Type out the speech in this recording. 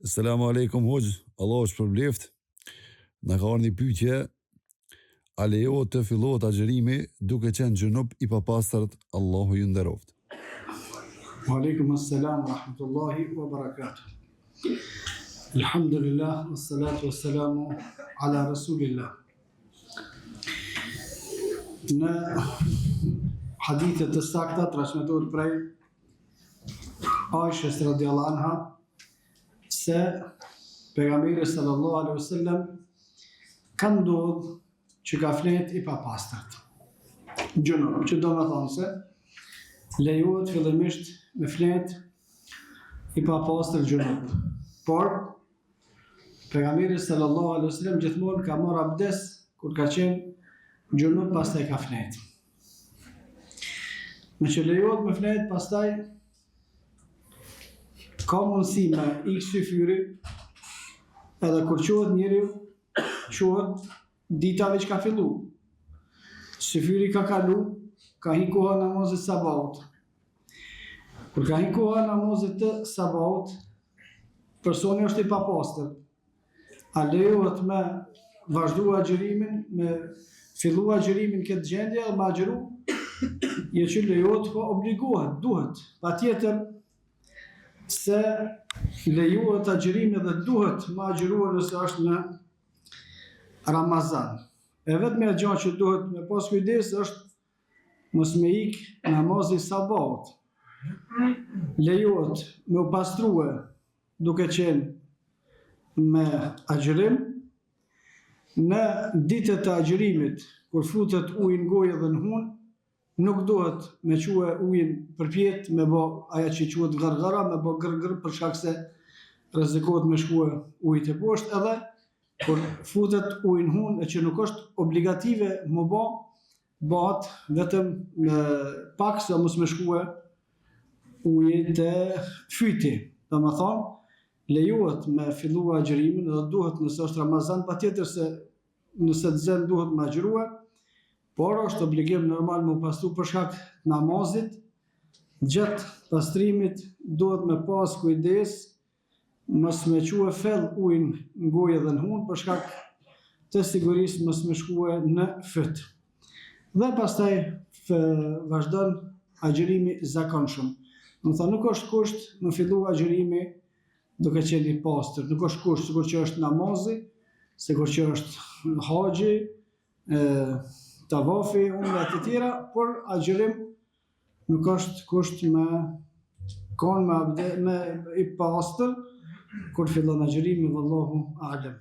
Selamu alaikum hoxh, Allah është përbleft. Në ka ardhur një pyetje, a lejohet të fillohet agjërimi duke qenë gjunup I papastërt, Allahu ju nderoft. Wa alaikum assalam wa rahmatullahi wa barakatuh. Alhamdulillah, wassalatu wassalamu ala rasulillah. Në hadithet të sakta transmetohet prej Aishës radhiyallahu anha se pejgamberi sallallahu alaihi wasallam ka ndodhur që ka flet I papastërt. Gjunup, që do të thonë se lejohet fillimisht me flet I papastërt gjunup. Por pejgamberi sallallahu alaihi wasallam gjithmonë ka marrë abdes kur ka qenë gjunup, pastaj ka flet. Me që lejohet me flet, pastaj ka mundësi me ikë syfyri, edhe kur qohet njeriu, qohet dita veç ka fillu. Syfyri ka kalu, ka hi koha namazit sabahut. Kur ka hi koha namazit të sabahut, personi është I papastërt. A lejohet me vazhdu agjërimin, me fillu agjërimin këtë gjendje dhe me agjëru? Jo që lejohet, po obligohet, duhet. Patjetër se lejohet agjërimi dhe duhet me agjërua nëse është në Ramazan. E vetme gjë që duhet me pas kujdes është mos me ik namazi sabahut. Lejohet me u pastrue duke qenë me agjërim. Në ditët e agjërimit, kur futet uji në gojë dhe në hun, nuk duhet me quhe ujin përpjet, me bo aja që quhet gargara, me bo gërgër për shkak se rrezikohet me shkue ujit e poshtë, edhe kur futet ujin në hun, e që nuk është obligative më bo, bëhet vetëm pak se mos me shkue ujit e fyti. Dhe më thonë, lejohet me fillu agjërimin dhe duhet nëse është Ramazan, patjetër se nëse të zem duhet me agjërua, por është obligim normal me pastru për shkak namazit. Gjatë pastrimit duhet me pas kujdes mos me quhe fell ujin në gojë dhe në hun për shkak të sigurisë mos me shkue në fyt. Dhe pastaj vazhdon agjërimi zakonshëm. Do të thonë nuk është kusht me fillu agjërimi duke qenë I pastër, nuk është kusht sikur që është namazi, sikur që është haxhi, tavafi, umrat e tjera, por agjërim nuk është kusht me kon me I pastër kur fillon agjërimi, vallahu a'lam.